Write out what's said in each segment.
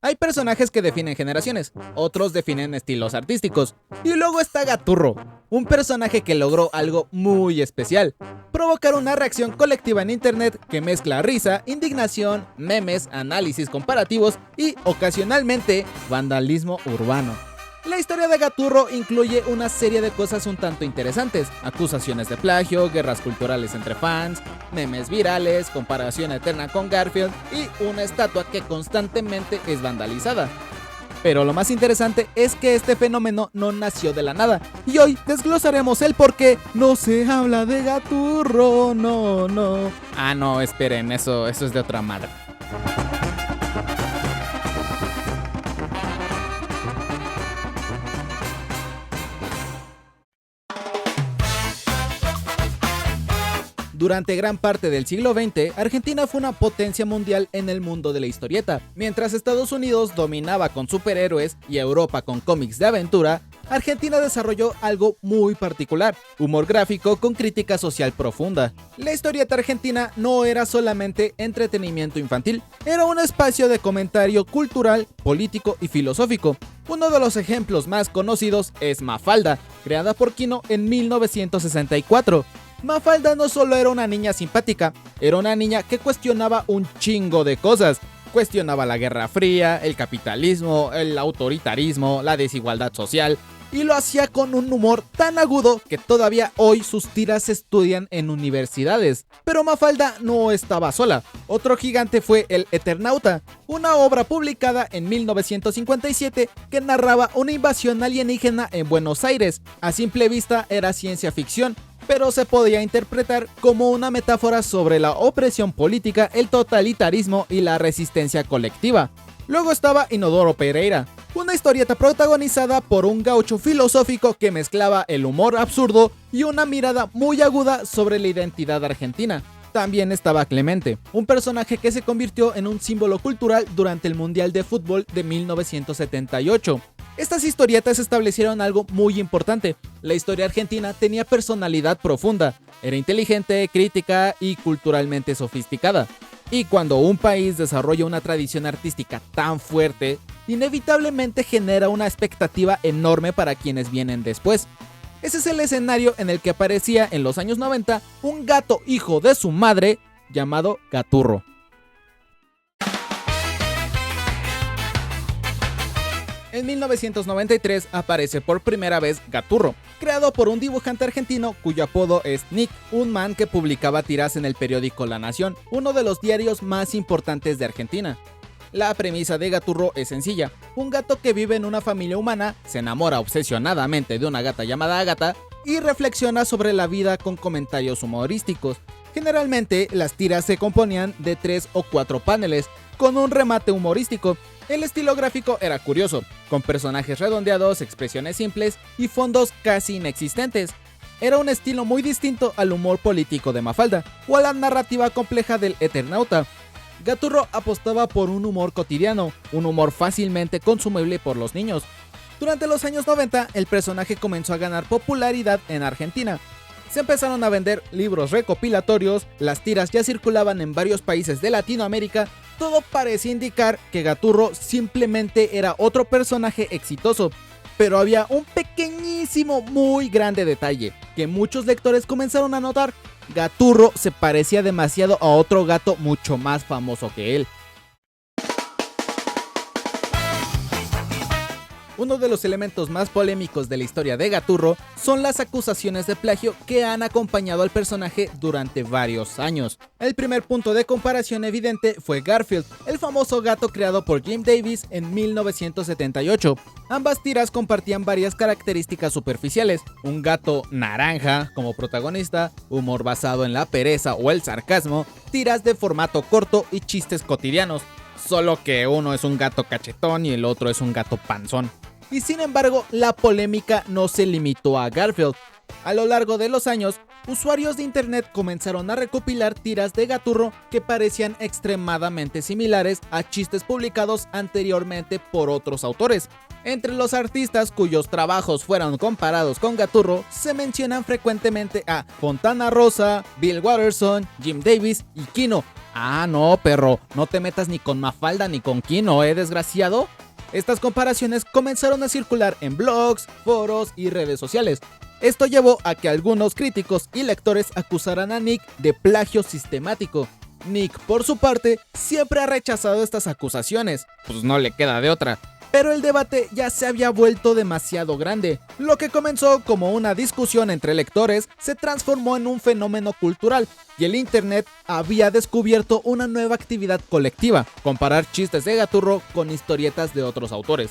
Hay personajes que definen generaciones, otros definen estilos artísticos, y luego está Gaturro, un personaje que logró algo muy especial: provocar una reacción colectiva en internet que mezcla risa, indignación, memes, análisis comparativos y, ocasionalmente, vandalismo urbano. La historia de Gaturro incluye una serie de cosas un tanto interesantes: acusaciones de plagio, guerras culturales entre fans, memes virales, comparación eterna con Garfield y una estatua que constantemente es vandalizada. Pero lo más interesante es que este fenómeno no nació de la nada, y hoy desglosaremos el por qué no se habla de Gaturro, no. Ah, no, esperen, eso es de otra madre. Durante gran parte del siglo XX, Argentina fue una potencia mundial en el mundo de la historieta. Mientras Estados Unidos dominaba con superhéroes y Europa con cómics de aventura, Argentina desarrolló algo muy particular: humor gráfico con crítica social profunda. La historieta argentina no era solamente entretenimiento infantil, era un espacio de comentario cultural, político y filosófico. Uno de los ejemplos más conocidos es Mafalda, creada por Quino en 1964. Mafalda no solo era una niña simpática, era una niña que cuestionaba un chingo de cosas. Cuestionaba la Guerra Fría, el capitalismo, el autoritarismo, la desigualdad social, y lo hacía con un humor tan agudo que todavía hoy sus tiras se estudian en universidades. Pero Mafalda no estaba sola. Otro gigante fue El Eternauta, una obra publicada en 1957 que narraba una invasión alienígena en Buenos Aires. A simple vista era ciencia ficción, pero se podía interpretar como una metáfora sobre la opresión política, el totalitarismo y la resistencia colectiva. Luego estaba Inodoro Pereira, una historieta protagonizada por un gaucho filosófico que mezclaba el humor absurdo y una mirada muy aguda sobre la identidad argentina. También estaba Clemente, un personaje que se convirtió en un símbolo cultural durante el Mundial de Fútbol de 1978. Estas historietas establecieron algo muy importante: la historia argentina tenía personalidad profunda, era inteligente, crítica y culturalmente sofisticada. Y cuando un país desarrolla una tradición artística tan fuerte, inevitablemente genera una expectativa enorme para quienes vienen después. Ese es el escenario en el que aparecía en los años 90 un gato hijo de su madre llamado Gaturro. En 1993 aparece por primera vez Gaturro, creado por un dibujante argentino cuyo apodo es Nick, un man que publicaba tiras en el periódico La Nación, uno de los diarios más importantes de Argentina. La premisa de Gaturro es sencilla: un gato que vive en una familia humana, se enamora obsesionadamente de una gata llamada Agatha y reflexiona sobre la vida con comentarios humorísticos. Generalmente las tiras se componían de 3 o 4 paneles, con un remate humorístico. El estilo gráfico era curioso, con personajes redondeados, expresiones simples y fondos casi inexistentes. Era un estilo muy distinto al humor político de Mafalda o a la narrativa compleja del Eternauta. Gaturro apostaba por un humor cotidiano, un humor fácilmente consumible por los niños. Durante los años 90, el personaje comenzó a ganar popularidad en Argentina. Se empezaron a vender libros recopilatorios, las tiras ya circulaban en varios países de Latinoamérica. Todo parecía indicar que Gaturro simplemente era otro personaje exitoso. Pero había un pequeñísimo, muy grande detalle que muchos lectores comenzaron a notar: Gaturro se parecía demasiado a otro gato mucho más famoso que él. Uno de los elementos más polémicos de la historia de Gaturro son las acusaciones de plagio que han acompañado al personaje durante varios años. El primer punto de comparación evidente fue Garfield, el famoso gato creado por Jim Davis en 1978. Ambas tiras compartían varias características superficiales: un gato naranja como protagonista, humor basado en la pereza o el sarcasmo, tiras de formato corto y chistes cotidianos, solo que uno es un gato cachetón y el otro es un gato panzón. Y sin embargo, la polémica no se limitó a Garfield. A lo largo de los años, usuarios de internet comenzaron a recopilar tiras de Gaturro que parecían extremadamente similares a chistes publicados anteriormente por otros autores. Entre los artistas cuyos trabajos fueron comparados con Gaturro se mencionan frecuentemente a Fontana Rosa, Bill Watterson, Jim Davis y Quino. Ah, no, perro, no te metas ni con Mafalda ni con Kino, desgraciado. Estas comparaciones comenzaron a circular en blogs, foros y redes sociales. Esto llevó a que algunos críticos y lectores acusaran a Nick de plagio sistemático. Nick, por su parte, siempre ha rechazado estas acusaciones, pues no le queda de otra. Pero el debate ya se había vuelto demasiado grande. Lo que comenzó como una discusión entre lectores se transformó en un fenómeno cultural, y el internet había descubierto una nueva actividad colectiva: comparar chistes de Gaturro con historietas de otros autores.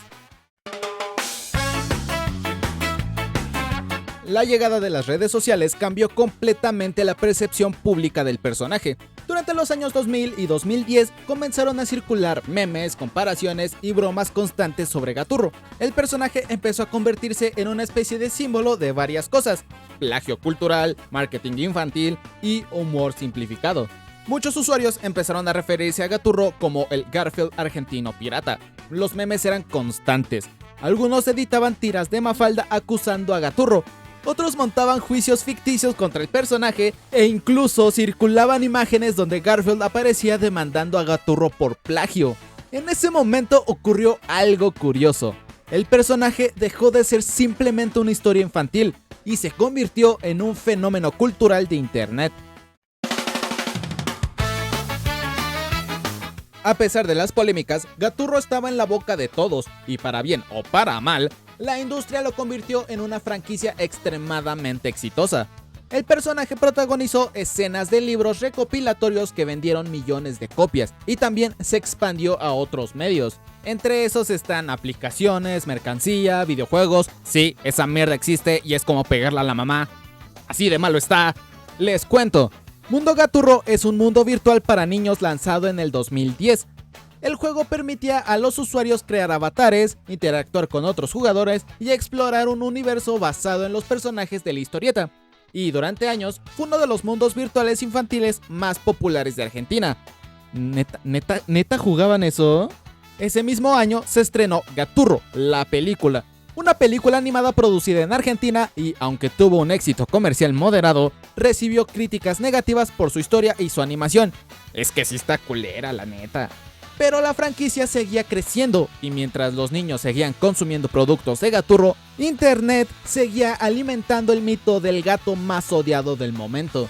La llegada de las redes sociales cambió completamente la percepción pública del personaje. Durante los años 2000 y 2010 comenzaron a circular memes, comparaciones y bromas constantes sobre Gaturro. El personaje empezó a convertirse en una especie de símbolo de varias cosas: plagio cultural, marketing infantil y humor simplificado. Muchos usuarios empezaron a referirse a Gaturro como el Garfield argentino pirata. Los memes eran constantes. Algunos editaban tiras de Mafalda acusando a Gaturro. Otros montaban juicios ficticios contra el personaje e incluso circulaban imágenes donde Garfield aparecía demandando a Gaturro por plagio. En ese momento ocurrió algo curioso. El personaje dejó de ser simplemente una historia infantil y se convirtió en un fenómeno cultural de internet. A pesar de las polémicas, Gaturro estaba en la boca de todos, y para bien o para mal, la industria lo convirtió en una franquicia extremadamente exitosa. El personaje protagonizó escenas de libros recopilatorios que vendieron millones de copias, y también se expandió a otros medios. Entre esos están aplicaciones, mercancía, videojuegos. Sí, esa mierda existe y es como pegarla a la mamá. Así de malo está. Les cuento. Mundo Gaturro es un mundo virtual para niños lanzado en el 2010. El juego permitía a los usuarios crear avatares, interactuar con otros jugadores y explorar un universo basado en los personajes de la historieta. Y durante años fue uno de los mundos virtuales infantiles más populares de Argentina. ¿Neta jugaban eso? Ese mismo año se estrenó Gaturro, la película. Una película animada producida en Argentina y, aunque tuvo un éxito comercial moderado, recibió críticas negativas por su historia y su animación. Es que sí está culera, la neta. Pero la franquicia seguía creciendo, y mientras los niños seguían consumiendo productos de Gaturro, internet seguía alimentando el mito del gato más odiado del momento.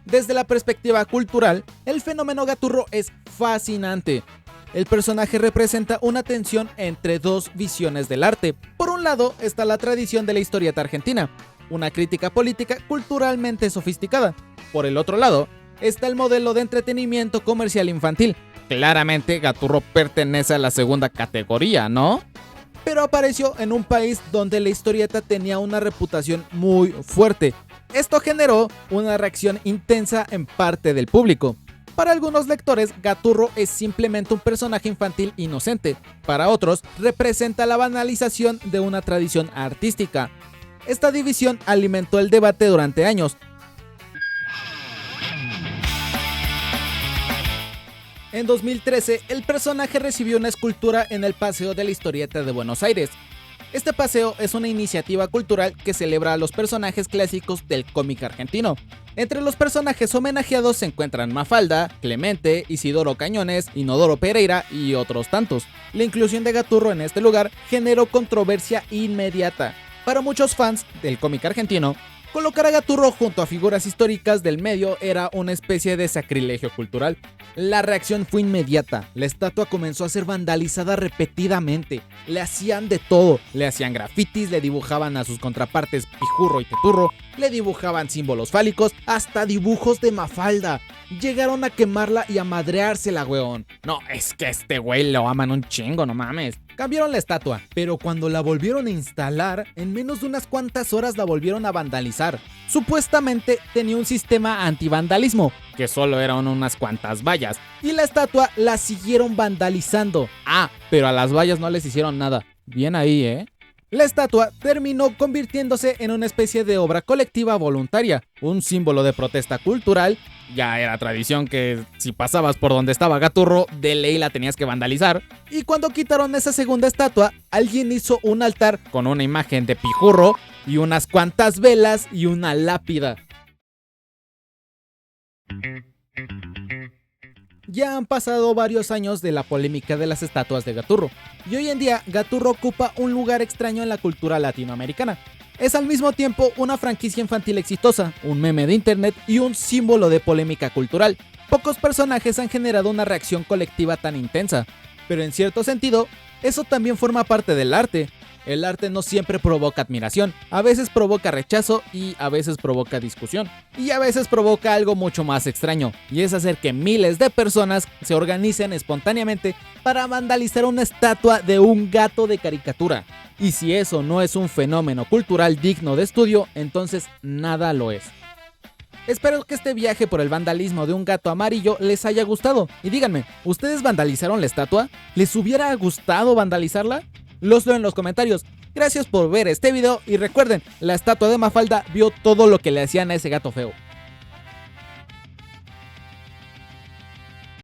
Desde la perspectiva cultural, el fenómeno Gaturro es fascinante. El personaje representa una tensión entre dos visiones del arte. Por un lado está la tradición de la historieta argentina, una crítica política culturalmente sofisticada. Por el otro lado está el modelo de entretenimiento comercial infantil. Claramente Gaturro pertenece a la segunda categoría, ¿no? Pero apareció en un país donde la historieta tenía una reputación muy fuerte. Esto generó una reacción intensa en parte del público. Para algunos lectores, Gaturro es simplemente un personaje infantil inocente. Para otros, representa la banalización de una tradición artística. Esta división alimentó el debate durante años. En 2013, el personaje recibió una escultura en el Paseo de la Historieta de Buenos Aires. Este paseo es una iniciativa cultural que celebra a los personajes clásicos del cómic argentino. Entre los personajes homenajeados se encuentran Mafalda, Clemente, Isidoro Cañones, Inodoro Pereira y otros tantos. La inclusión de Gaturro en este lugar generó controversia inmediata. Para muchos fans del cómic argentino, colocar a Gaturro junto a figuras históricas del medio era una especie de sacrilegio cultural. La reacción fue inmediata. La estatua comenzó a ser vandalizada repetidamente. Le hacían de todo. Le hacían grafitis, le dibujaban a sus contrapartes Pijurro y Teturro, le dibujaban símbolos fálicos, hasta dibujos de Mafalda. Llegaron a quemarla y a madreársela, weón. No, es que este güey lo aman un chingo, no mames. Cambiaron la estatua, pero cuando la volvieron a instalar, en menos de unas cuantas horas la volvieron a vandalizar. Supuestamente tenía un sistema antivandalismo, que solo eran unas cuantas vallas, y la estatua la siguieron vandalizando. Ah, pero a las vallas no les hicieron nada. Bien ahí, ¿eh? La estatua terminó convirtiéndose en una especie de obra colectiva voluntaria, un símbolo de protesta cultural. Ya era tradición que si pasabas por donde estaba Gaturro, de ley la tenías que vandalizar. Y cuando quitaron esa segunda estatua, alguien hizo un altar con una imagen de Pijurro y unas cuantas velas y una lápida. Ya han pasado varios años de la polémica de las estatuas de Gaturro, y hoy en día Gaturro ocupa un lugar extraño en la cultura latinoamericana. Es al mismo tiempo una franquicia infantil exitosa, un meme de internet y un símbolo de polémica cultural. Pocos personajes han generado una reacción colectiva tan intensa, pero en cierto sentido, eso también forma parte del arte. El arte no siempre provoca admiración, a veces provoca rechazo y a veces provoca discusión. Y a veces provoca algo mucho más extraño, y es hacer que miles de personas se organicen espontáneamente para vandalizar una estatua de un gato de caricatura. Y si eso no es un fenómeno cultural digno de estudio, entonces nada lo es. Espero que este viaje por el vandalismo de un gato amarillo les haya gustado. Y díganme, ¿ustedes vandalizaron la estatua? ¿Les hubiera gustado vandalizarla? Los leo en los comentarios. Gracias por ver este video y recuerden, la estatua de Mafalda vio todo lo que le hacían a ese gato feo.